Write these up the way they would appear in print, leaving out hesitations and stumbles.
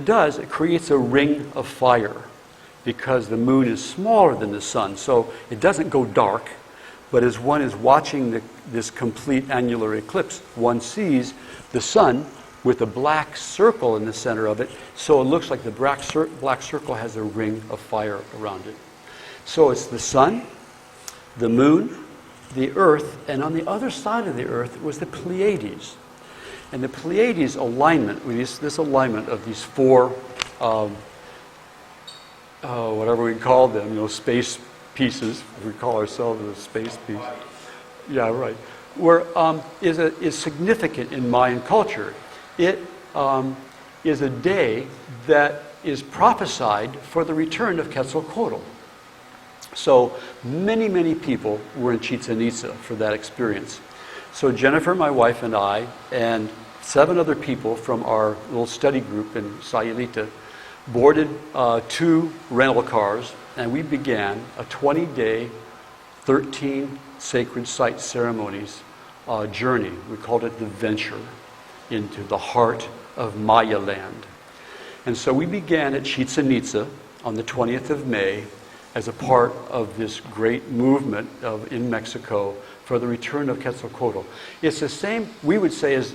does, it creates a ring of fire because the moon is smaller than the sun. So it doesn't go dark, but as one is watching this complete annular eclipse, one sees the sun with a black circle in the center of it, so it looks like the black circle has a ring of fire around it. So it's the sun, the moon, the earth, and on the other side of the earth was the Pleiades. And the Pleiades alignment, with this alignment of these four, whatever we call them, space pieces, we call ourselves a space piece. Yeah, right. Is significant in Mayan culture. It is a day that is prophesied for the return of Quetzalcoatl. So many, many people were in Chichen Itza for that experience. So Jennifer, my wife, and I, and 7 other people from our little study group in Sayulita boarded 2 rental cars, and we began a 20-day, 13 sacred site ceremonies journey. We called it the Venture into the heart of Maya land. And so we began at Chichen Itza on the 20th of May as a part of this great movement in Mexico for the return of Quetzalcoatl. It's the same, we would say, as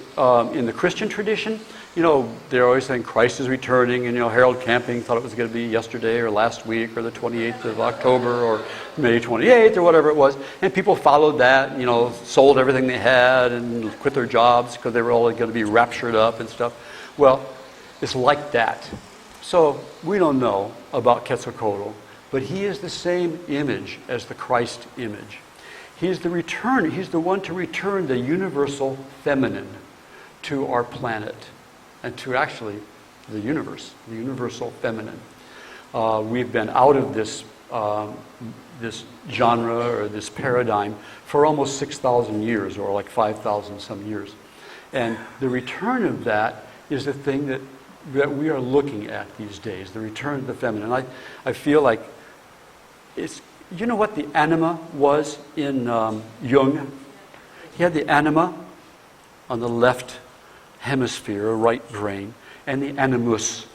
in the Christian tradition. They're always saying Christ is returning, and Harold Camping thought it was going to be yesterday or last week or the 28th of October or May 28th or whatever it was. And people followed that, sold everything they had and quit their jobs because they were all going to be raptured up and stuff. Well, it's like that. So we don't know about Quetzalcoatl, but he is the same image as the Christ image. He's the one to return the universal feminine to our planet and to actually the universe, the universal feminine. We've been out of this genre or this paradigm for almost 6,000 years, or like 5,000 some years. And the return of that is the thing that we are looking at these days, the return of the feminine. I feel like it's, what the anima was in Jung? He had the anima on the left hemisphere, or right brain, and the animus,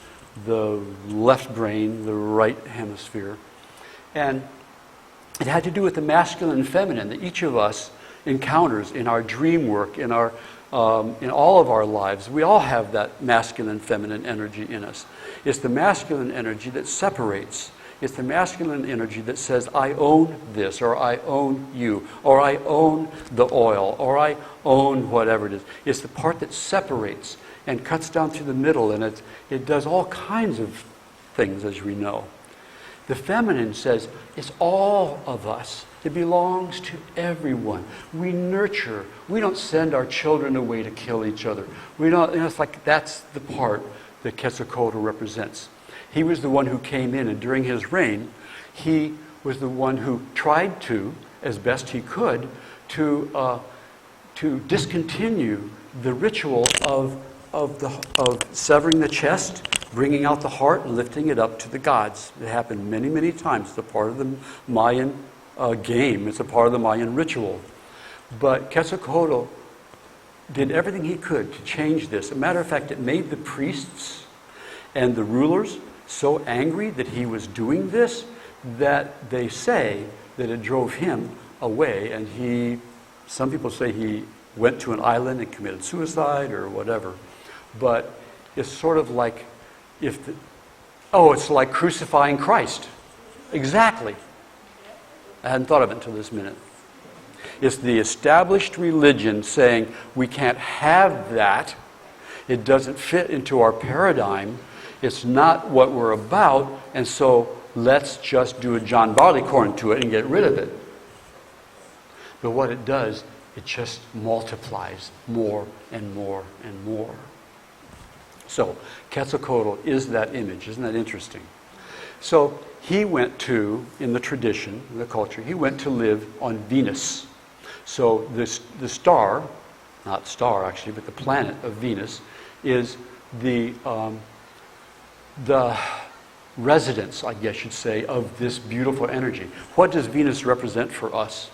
the left brain, the right hemisphere. And it had to do with the masculine and feminine that each of us encounters in our dream work, in all of our lives. We all have that masculine and feminine energy in us. It's the masculine energy that separates. It's the masculine energy that says, I own this, or I own you, or I own the oil, or I own whatever it is. It's the part that separates and cuts down through the middle, and it does all kinds of things, as we know. The feminine says, it's all of us. It belongs to everyone. We nurture. We don't send our children away to kill each other. We don't. It's like that's the part that Quetzalcoatl represents. He was the one who came in, and during his reign, he was the one who tried to, as best he could, to discontinue the ritual of severing the chest, bringing out the heart, and lifting it up to the gods. It happened many, many times. It's a part of the Mayan game. It's a part of the Mayan ritual. But Quetzalcoatl did everything he could to change this. As a matter of fact, it made the priests and the rulers so angry that he was doing this that they say that it drove him away, and some people say he went to an island and committed suicide or whatever. But it's sort of like it's like crucifying Christ. Exactly. I hadn't thought of it until this minute. It's the established religion saying we can't have that. It doesn't fit into our paradigm. It's not what we're about, and so let's just do a John Barleycorn to it and get rid of it. But what it does, it just multiplies more and more and more. So Quetzalcoatl is that image. Isn't that interesting? So he went to, in the tradition, in the culture, he went to live on Venus. So the star, not star actually, but the planet of Venus, is the residence, I guess you'd say, of this beautiful energy. What does Venus represent for us?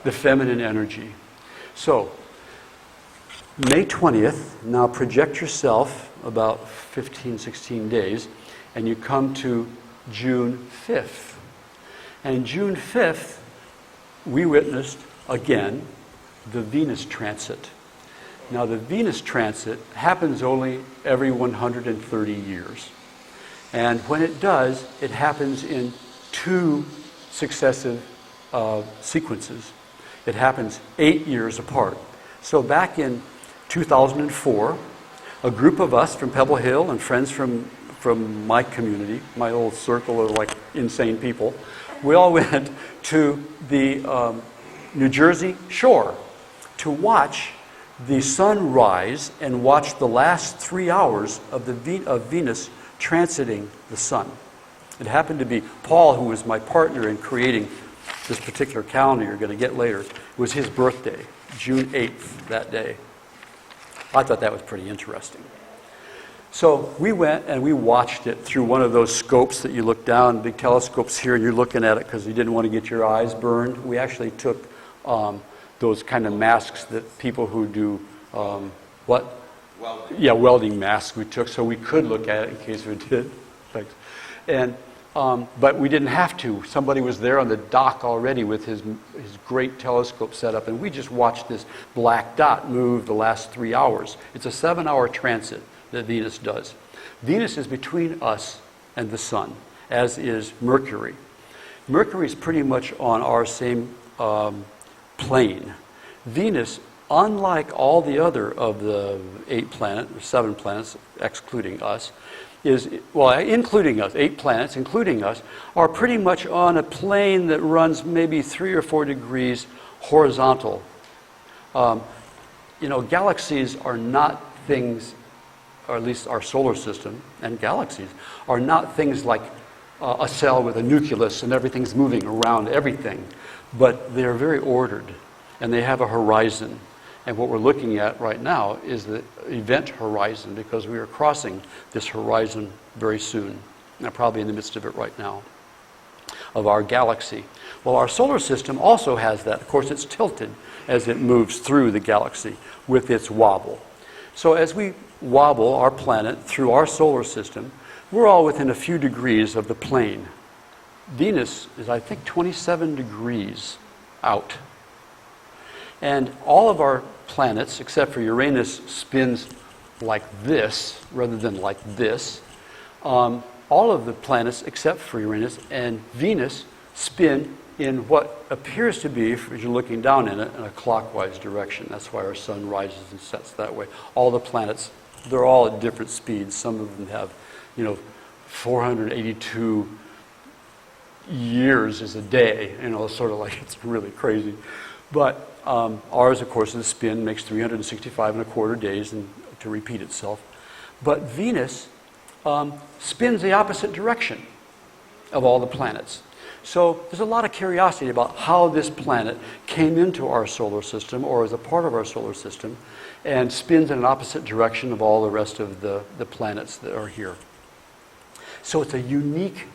The feminine energy. So, May 20th, now project yourself about 15, 16 days, and you come to June 5th. And June 5th, we witnessed, again, the Venus transit. Now, the Venus transit happens only every 130 years. And when it does, it happens in 2 successive sequences. It happens 8 years apart. So back in 2004, a group of us from Pebble Hill and friends from my community, my old circle of like insane people, we all went to the New Jersey shore to watch the sun rise and watch the last 3 hours of Venus transiting the sun. It happened to be Paul, who was my partner in creating this particular calendar you're going to get later. It was his birthday, June 8th, that day. I thought that was pretty interesting. So we went and we watched it through one of those scopes that you look down, big telescopes here, and you're looking at it because you didn't want to get your eyes burned. We actually took those kind of masks that people who do, what? Welding. Yeah, welding masks we took so we could look at it in case we did. Thanks. And, but we didn't have to. Somebody was there on the dock already with his great telescope set up, and we just watched this black dot move the last 3 hours. It's a 7-hour transit that Venus does. Venus is between us and the sun, as is Mercury. Mercury is pretty much on our same plane. Venus, unlike all the other of the 7 planets, excluding us, including us, 8 planets, including us, are pretty much on a plane that runs maybe 3 or 4 degrees horizontal. Galaxies are not things, or at least our solar system and galaxies, are not things like a cell with a nucleus and everything's moving around everything, but they're very ordered and they have a horizon. And what we're looking at right now is the event horizon, because we are crossing this horizon very soon, and probably in the midst of it right now, of our galaxy. Well, our solar system also has that. Of course, it's tilted as it moves through the galaxy with its wobble. So as we wobble our planet through our solar system, we're all within a few degrees of the plane. Venus is, I think, 27 degrees out. And all of our planets, except for Uranus, spins like this rather than like this. All of the planets, except for Uranus and Venus, spin in what appears to be, as you're looking down in it, in a clockwise direction. That's why our sun rises and sets that way. All the planets, they're all at different speeds. Some of them have, 482 years is a day. Sort of like, it's really crazy. But ours, of course, the spin makes 365 and a quarter days and to repeat itself. But Venus spins the opposite direction of all the planets. So there's a lot of curiosity about how this planet came into our solar system or is a part of our solar system and spins in an opposite direction of all the rest of the planets that are here. So it's a unique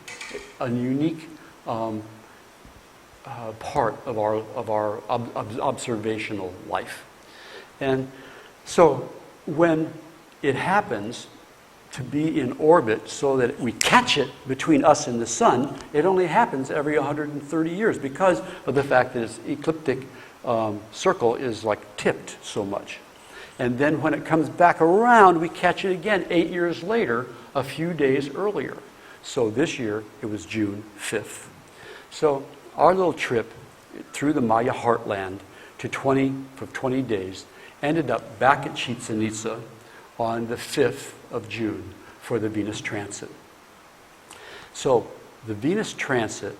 part of our observational life. And so when it happens to be in orbit so that we catch it between us and the sun, it only happens every 130 years because of the fact that its ecliptic circle is like tipped so much. And then when it comes back around, we catch it again 8 years later, a few days earlier. So this year, it was June 5th. So our little trip through the Maya heartland for 20 days ended up back at Chichen Itza on the 5th of June for the Venus transit. So the Venus transit,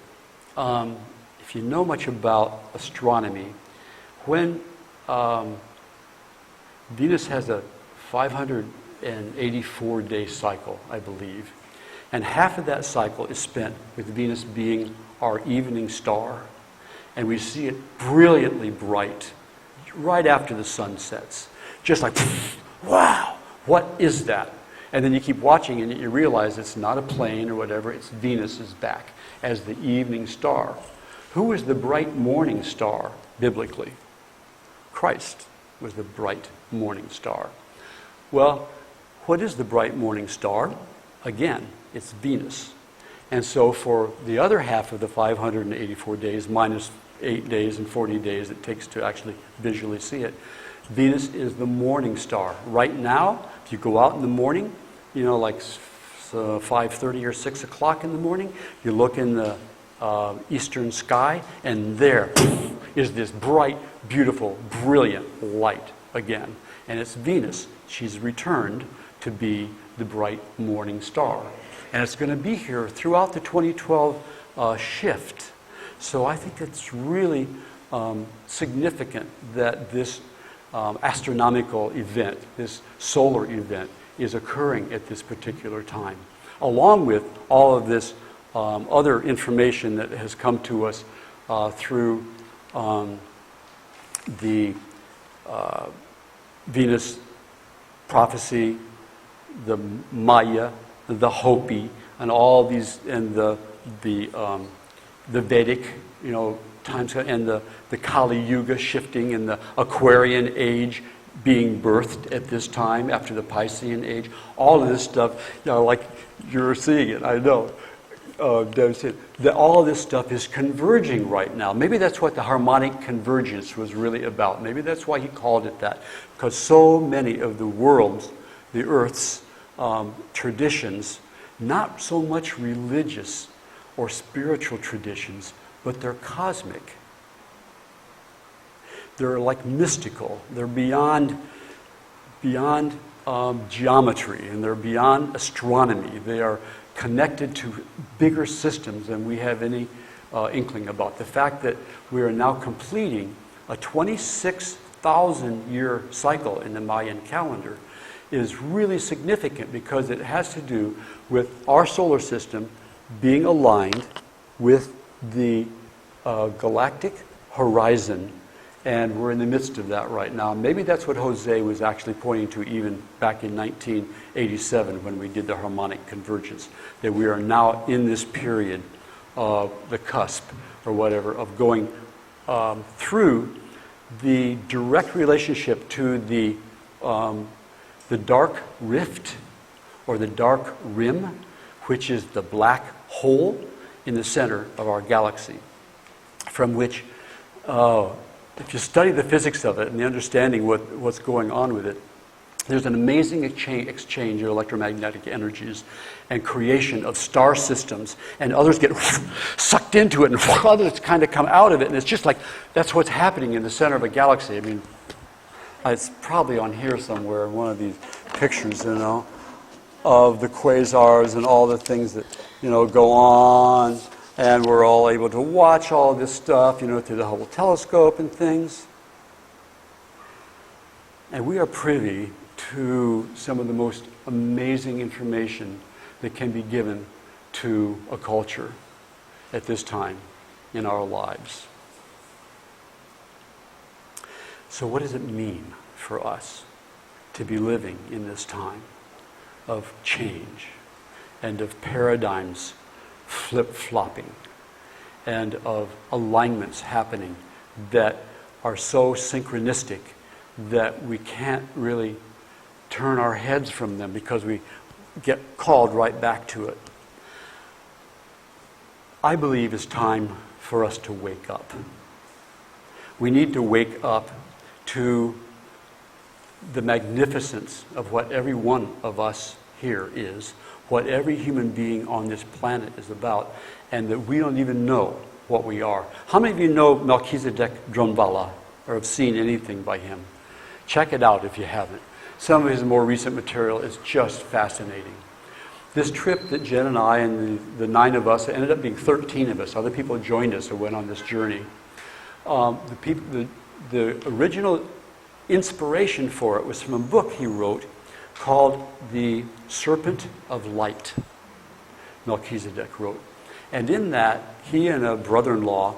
if you know much about astronomy, when Venus has a 584-day cycle, I believe, and half of that cycle is spent with Venus being our evening star, and we see it brilliantly bright right after the sun sets. Just like, wow, what is that? And then you keep watching and you realize it's not a plane or whatever, it's Venus is back as the evening star. Who is the bright morning star biblically? Christ was the bright morning star. Well, what is the bright morning star? Again, it's Venus. And so for the other half of the 584 days, minus 8 days and 40 days it takes to actually visually see it, Venus is the morning star. Right now, if you go out in the morning, like 5:30 or 6 o'clock in the morning, you look in the eastern sky, and there is this bright, beautiful, brilliant light again. And it's Venus. She's returned to be the bright morning star. And it's going to be here throughout the 2012 shift. So I think it's really significant that this astronomical event, this solar event, is occurring at this particular time, along with all of this other information that has come to us through the Venus prophecy, the Maya, the Hopi, and all these, and the Vedic, times, and the Kali Yuga shifting, and the Aquarian age being birthed at this time after the Piscean age. All of this stuff, like you're seeing it, I know. That all of this stuff is converging right now. Maybe that's what the harmonic convergence was really about. Maybe that's why he called it that, because so many of the world's, the Earth's traditions, not so much religious or spiritual traditions, but they're cosmic. They're like mystical. They're beyond geometry, and they're beyond astronomy. They are connected to bigger systems than we have any inkling about. The fact that we are now completing a 26,000-year cycle in the Mayan calendar is really significant, because it has to do with our solar system being aligned with the galactic horizon, and we're in the midst of that right now. Maybe that's what Jose was actually pointing to even back in 1987 when we did the harmonic convergence, that we are now in this period of the cusp, or whatever, of going through the direct relationship to the dark rift, or the dark rim, which is the black hole in the center of our galaxy, from which, if you study the physics of it and the understanding what's going on with it, there's an amazing exchange of electromagnetic energies and creation of star systems, and others get sucked into it, and others kind of come out of it, and it's just like that's what's happening in the center of a galaxy. I mean, it's probably on here somewhere in one of these pictures, of the quasars and all the things that, go on, and we're all able to watch all this stuff, through the Hubble telescope and things. And we are privy to some of the most amazing information that can be given to a culture at this time in our lives. So what does it mean for us to be living in this time of change and of paradigms flip-flopping and of alignments happening that are so synchronistic that we can't really turn our heads from them because we get called right back to it? I believe it's time for us to wake up. We need to wake up to the magnificence of what every one of us here is, what every human being on this planet is about, and that we don't even know what we are. How many of you know Melchizedek Dronvala or have seen anything by him? Check it out if you haven't. Some of his more recent material is just fascinating. This trip that Jen and I and the 9 of us, it ended up being 13 of us, other people joined us who went on this journey. The original inspiration for it was from a book he wrote called The Serpent of Light, Melchizedek wrote. And in that, he and a brother-in-law,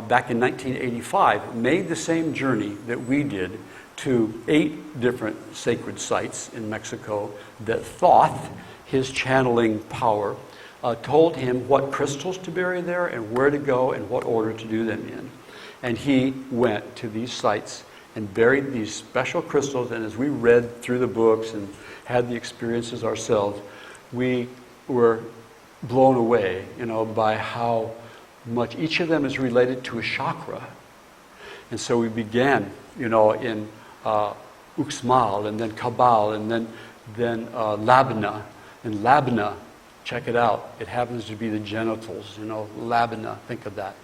back in 1985, made the same journey that we did to 8 different sacred sites in Mexico that Thoth, his channeling power, told him what crystals to bury there and where to go and what order to do them in. And he went to these sites and buried these special crystals. And as we read through the books and had the experiences ourselves, we were blown away, by how much each of them is related to a chakra. And so we began, in Uxmal, and then Kabal, and then Labna. And Labna, check it out, it happens to be the genitals, Labna, think of that.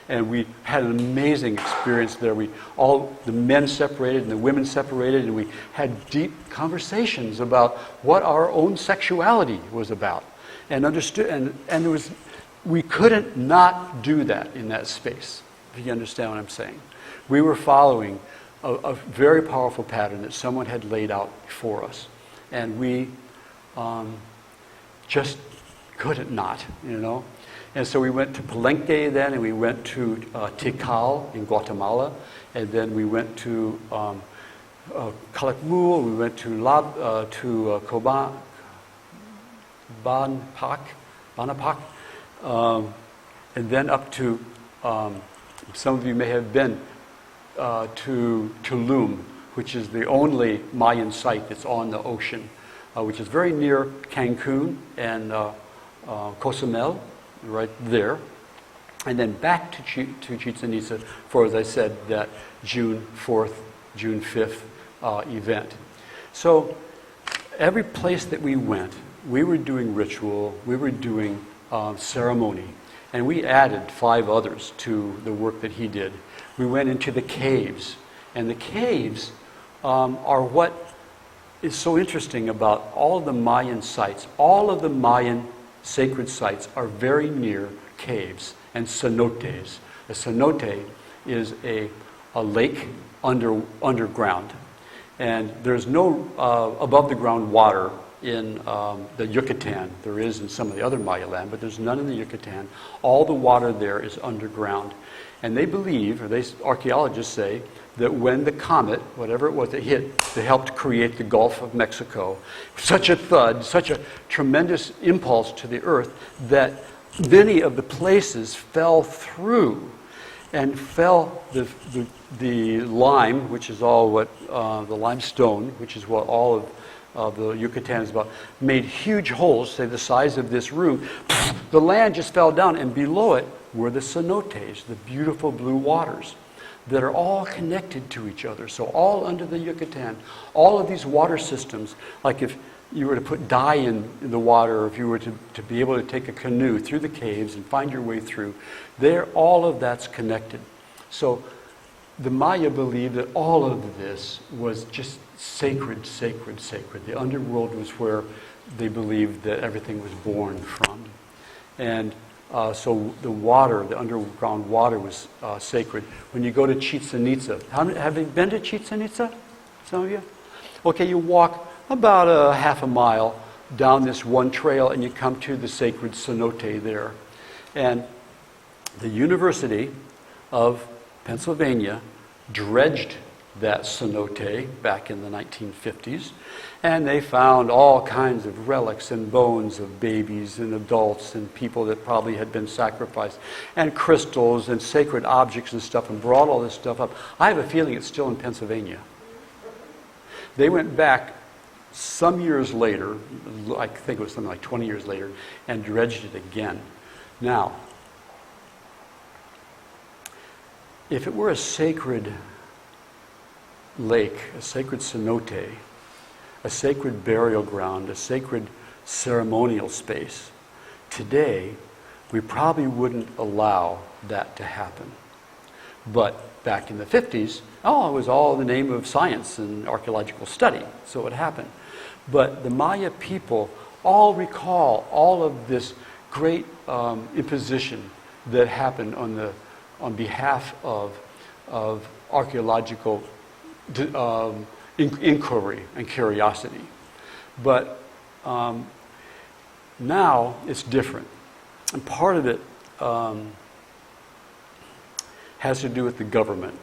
And we had an amazing experience there. The men separated and the women separated, and we had deep conversations about what our own sexuality was about, and understood. And we couldn't not do that in that space. If you understand what I'm saying, we were following a very powerful pattern that someone had laid out for us, and we just couldn't not, And so we went to Palenque then, and we went to Tikal in Guatemala, and then we went to Calakmul, we went to Banapac, and then up to, some of you may have been to Tulum, which is the only Mayan site that's on the ocean, which is very near Cancun and Cozumel, right there, and then back to Chichen Itza for, as I said, that June 4th, June 5th event. So every place that we went, we were doing ritual, we were doing ceremony, and we added 5 others to the work that he did. We went into the caves, and the caves are what is so interesting about all of the Mayan sites. All of the Mayan sacred sites are very near caves and cenotes. A cenote is a lake underground, and there's no above the ground water in the Yucatan. There is in some of the other Maya land, but there's none in the Yucatan. All the water there is underground, and they believe, or archaeologists say, that when the comet, whatever it was that hit, that helped create the Gulf of Mexico, such a thud, such a tremendous impulse to the earth, that many of the places fell through, and fell the lime, which is all what the limestone, which is what all of the Yucatan is about, made huge holes, say the size of this room. The land just fell down, and below it were the cenotes, the beautiful blue waters that are all connected to each other. So all under the Yucatan, all of these water systems, like if you were to put dye in the water, or if you were to be able to take a canoe through the caves and find your way through, all of that's connected. So the Maya believed that all of this was just sacred, sacred, sacred. The underworld was where they believed that everything was born from. And so the water, the underground water, was sacred. When you go to Chichen Itza, have you been to Chichen Itza? Some of you? Okay, you walk about a half a mile down this one trail, and you come to the sacred cenote there. And the University of Pennsylvania dredged that cenote back in the 1950s, and they found all kinds of relics and bones of babies and adults and people that probably had been sacrificed, and crystals and sacred objects and stuff, and brought all this stuff up. I have a feeling it's still in Pennsylvania. They went back some years later, I think it was something like 20 years later, and dredged it again. Now, if it were a sacred lake, a sacred cenote, a sacred burial ground, a sacred ceremonial space, today we probably wouldn't allow that to happen. But back in the 50s, it was all in the name of science and archaeological study, so it happened. But the Maya people all recall all of this great imposition that happened on behalf of archaeological inquiry and curiosity. But now it's different. And part of it has to do with the government.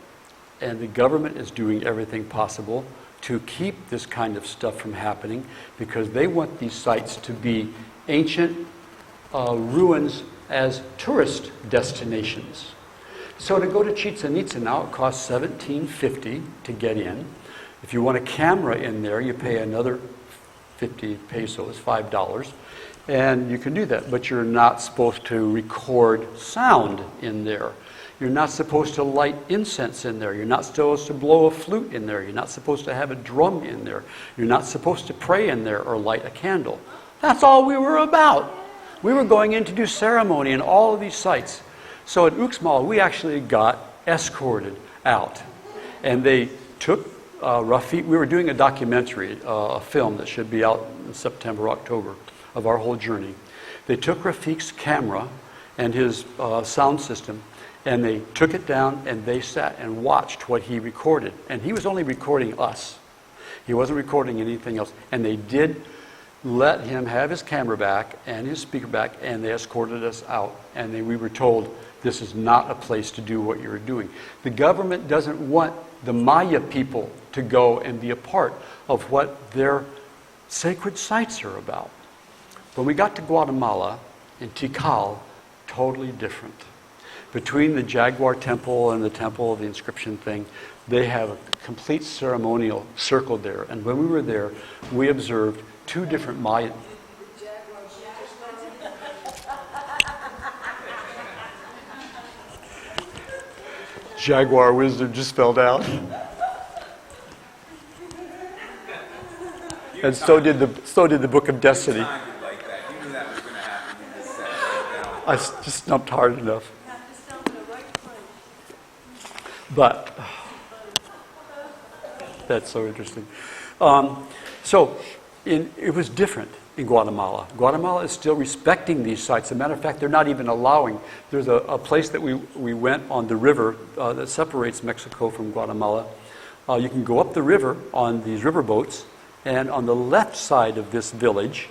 And the government is doing everything possible to keep this kind of stuff from happening, because they want these sites to be ancient ruins as tourist destinations. So to go to Chichen Itza now, it costs $17.50 to get in. If you want a camera in there, you pay another 50 pesos, $5. And you can do that, but you're not supposed to record sound in there. You're not supposed to light incense in there. You're not supposed to blow a flute in there. You're not supposed to have a drum in there. You're not supposed to pray in there or light a candle. That's all we were about. We were going in to do ceremony in all of these sites. So at Uxmal, we actually got escorted out. And they took Rafiq. We were doing a documentary, a film that should be out in September, October, of our whole journey. They took Rafiq's camera and his sound system, and they took it down and they sat and watched what he recorded. And he was only recording us. He wasn't recording anything else. And they did let him have his camera back and his speaker back, and they escorted us out. And we were told, this is not a place to do what you're doing. The government doesn't want the Maya people to go and be a part of what their sacred sites are about. When we got to Guatemala, in Tikal, totally different. Between the Jaguar Temple and the Temple of the Inscription thing, they have a complete ceremonial circle there. And when we were there, we observed two different Mayan. Jaguar wisdom just fell down. And so did the Book of Destiny. I just stumped hard enough. But that's so interesting. It was different in Guatemala. Guatemala is still respecting these sites. As a matter of fact, they're not even allowing. There's a place that we went on the river that separates Mexico from Guatemala. You can go up the river on these river boats, and on the left side of this village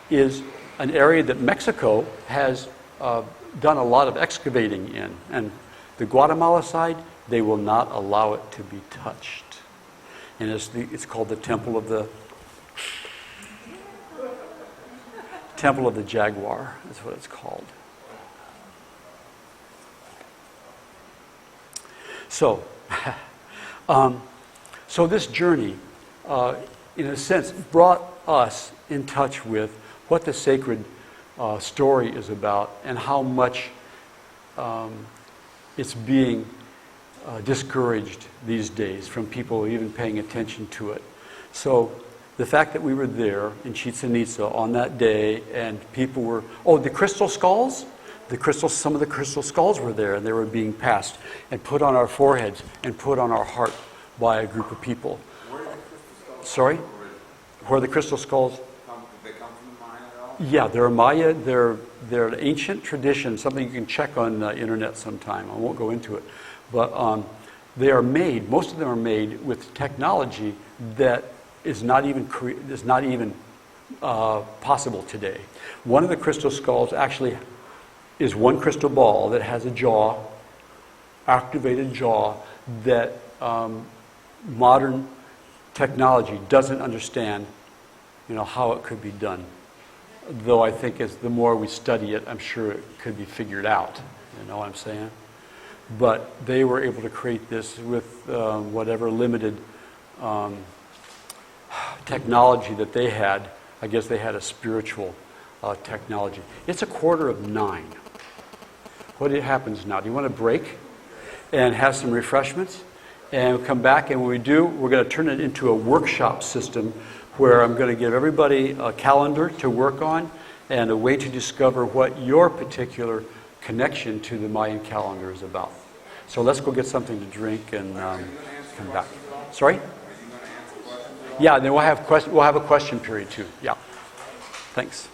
is an area that Mexico has done a lot of excavating in. And the Guatemala side, they will not allow it to be touched. And it's called the Temple of the Jaguar, is what it's called. So, so this journey, in a sense, brought us in touch with what the sacred story is about and how much it's being discouraged these days from people even paying attention to it. So the fact that we were there in Chichen Itza on that day and people were, the crystal skulls? Some of the crystal skulls were there, and they were being passed and put on our foreheads and put on our heart by a group of people. Where are the crystal skulls? Sorry? Where are the crystal skulls? Did they come from the Maya at all? Yeah, they're Maya. They're an ancient tradition, something you can check on the internet sometime. I won't go into it. But they are made, most of them are made with technology that is not even possible today. One of the crystal skulls actually is one crystal ball that has a jaw, activated jaw, that modern technology doesn't understand, how it could be done. Though I think as the more we study it, I'm sure it could be figured out. You know what I'm saying? But they were able to create this with whatever limited technology that they had. I guess they had a spiritual technology. It's 9:15. What happens now? Do you want to break and have some refreshments? And we'll come back, and when we do, we're going to turn it into a workshop system where I'm going to give everybody a calendar to work on and a way to discover what your particular connection to the Mayan calendar is about. So let's go get something to drink and come back. Sorry? Yeah, then we'll have a question period too. Yeah. Thanks.